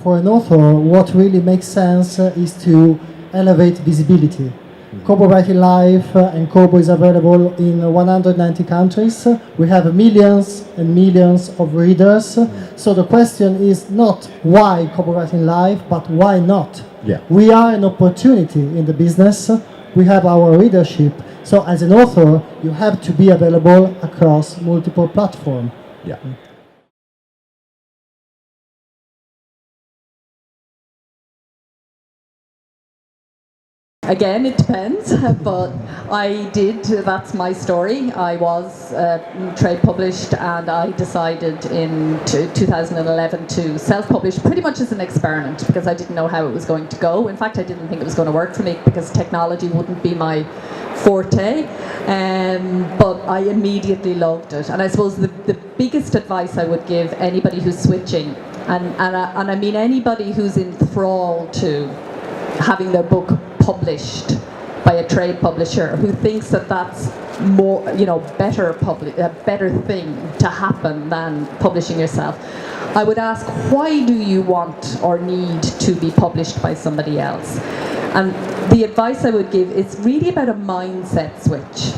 For an author, what really makes sense is to elevate visibility. Kobo Writing Life and Kobo is available in 190 countries. We have millions and millions of readers. So the question is not why Kobo Writing Life, but why not? Yeah. We are an opportunity in the business. We have our readership. So as an author, you have to be available across multiple platforms. Yeah. Again, it depends, but that's my story. I was trade published and I decided in 2011 to self-publish pretty much as an experiment because I didn't know how it was going to go. In fact, I didn't think it was going to work for me because technology wouldn't be my forte, but I immediately loved it. And I suppose the biggest advice I would give anybody who's switching, and I mean anybody who's enthralled to having their book published by a trade publisher who thinks that that's more, a better thing to happen than publishing yourself, I would ask, why do you want or need to be published by somebody else? And the advice I would give is really about a mindset switch.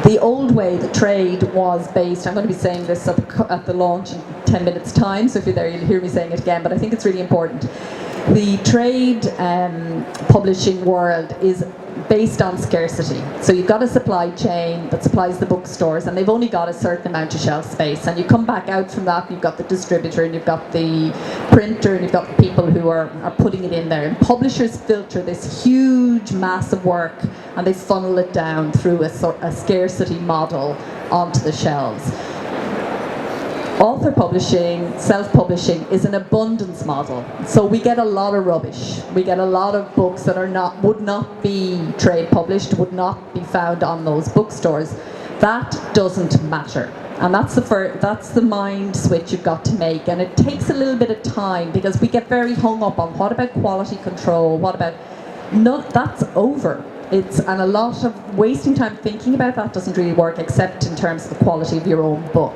The old way the trade was based, I'm going to be saying this at the launch in 10 minutes time, so if you're there you'll hear me saying it again, but I think it's really important. The trade publishing world is based on scarcity. So you've got a supply chain that supplies the bookstores and they've only got a certain amount of shelf space, and you come back out from that and you've got the distributor and you've got the printer and you've got the people who are putting it in there, and publishers filter this huge mass of work and they funnel it down through a scarcity model onto the shelves. Author publishing, self-publishing is an abundance model. So we get a lot of rubbish. We get a lot of books that would not be trade published, would not be found on those bookstores. That doesn't matter. And that's the mind switch you've got to make. And it takes a little bit of time because we get very hung up on what about quality control, what about, no, that's over. And a lot of wasting time thinking about that doesn't really work except in terms of the quality of your own book.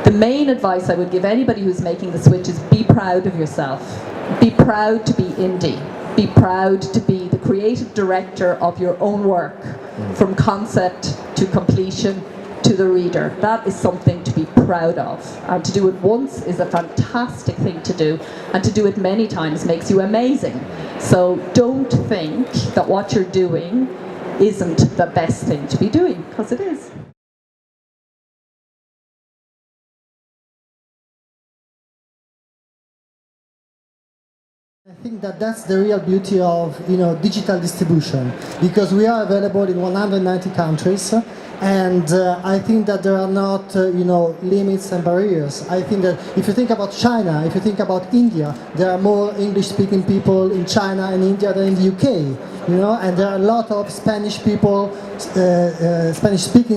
The main advice I would give anybody who's making the switch is be proud of yourself. Be proud to be indie. Be proud to be the creative director of your own work, from concept to completion to the reader. That is something to be proud of. And to do it once is a fantastic thing to do, and to do it many times makes you amazing. So don't think that what you're doing isn't the best thing to be doing, because it is. I think that's the real beauty of digital distribution, because we are available in 190 countries, and I think that there are not limits and barriers. I think that if you think about China, if you think about India, there are more English-speaking people in China and India than in the UK. And there are a lot of Spanish-speaking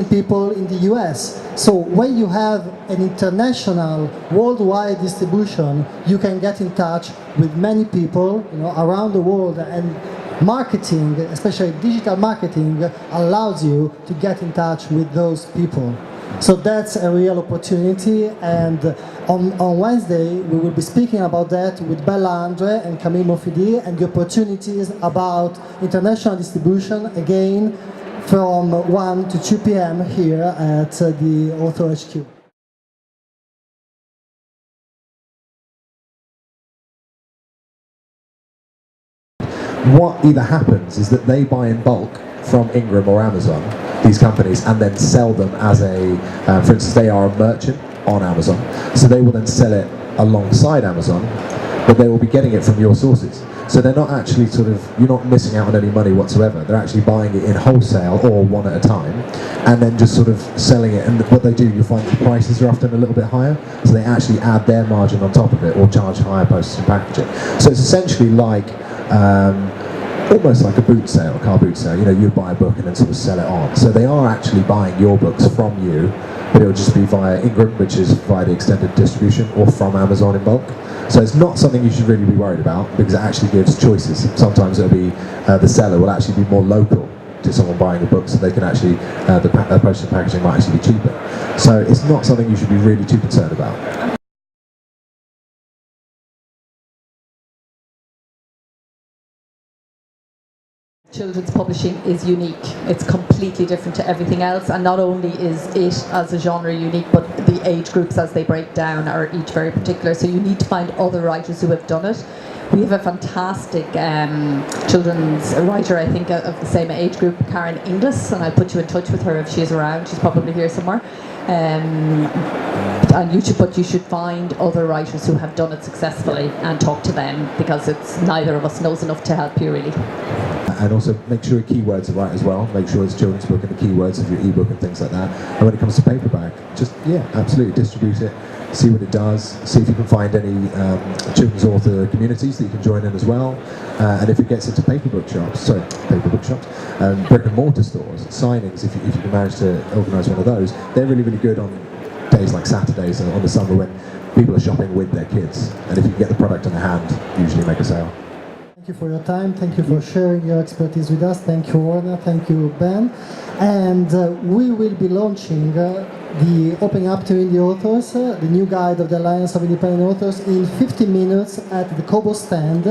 people in the US. So when you have an international, worldwide distribution, you can get in touch with many people, around the world, and marketing, especially digital marketing, allows you to get in touch with those people. So that's a real opportunity, and on Wednesday we will be speaking about that with Bella Andre and Camille Mofidi, and the opportunities about international distribution, again from 1 to 2 p.m. here at the Author HQ. What either happens is that they buy in bulk from Ingram or Amazon, these companies, and then sell them as for instance, they are a merchant on Amazon, so they will then sell it alongside Amazon, but they will be getting it from your sources. So they're not actually you're not missing out on any money whatsoever. They're actually buying it in wholesale or one at a time, and then just selling it. And what they do, you'll find the prices are often a little bit higher, so they actually add their margin on top of it or charge higher postage and packaging. So it's essentially like almost like a boot sale, a car boot sale. You buy a book and then sell it on. So they are actually buying your books from you, but it will just be via Ingram, which is via the extended distribution, or from Amazon in bulk. So it's not something you should really be worried about, because it actually gives choices. Sometimes it'll be the seller will actually be more local to someone buying a book, so they can actually the postage and packaging might actually be cheaper. So it's not something you should be really too concerned about. Children's publishing is unique. It's completely different to everything else, and not only is it as a genre unique, but the age groups as they break down are each very particular, so you need to find other writers who have done it. We have a fantastic children's writer, I think, of the same age group, Karen Inglis, and I'll put you in touch with her if she's around. She's probably here somewhere. And you should find other writers who have done it successfully and talk to them, because it's neither of us knows enough to help you really. And also make sure your keywords are right as well. Make sure it's children's book and the keywords of your ebook and things like that. And when it comes to paperback, just, yeah, absolutely distribute it, see what it does, see if you can find any children's author communities that you can join in as well. And if it gets into brick and mortar stores, signings, if you can manage to organise one of those, they're really, really good on days like Saturdays and on the summer when people are shopping with their kids. And if you can get the product in the hand, usually make a sale. Thank you for your time. Thank you for sharing your expertise with us. Thank you, Orna. Thank you, Ben. And we will be launching the Opening Up to Indie Authors, the new guide of the Alliance of Independent Authors, in 50 minutes at the Kobo stand.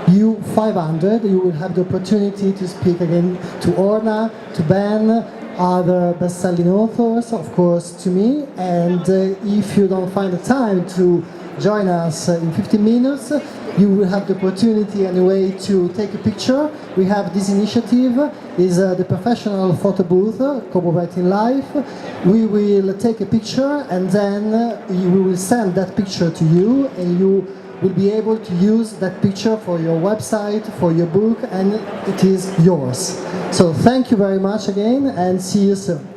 U500. You will have the opportunity to speak again to Orna, to Ben, other best-selling authors, of course, to me. And if you don't find the time to join us in 15 minutes, you will have the opportunity anyway to take a picture. We have this initiative, is the professional photo booth, Kobo Writing Life. We will take a picture and then we will send that picture to you, and you will be able to use that picture for your website, for your book, and it is yours. So thank you very much again, and see you soon.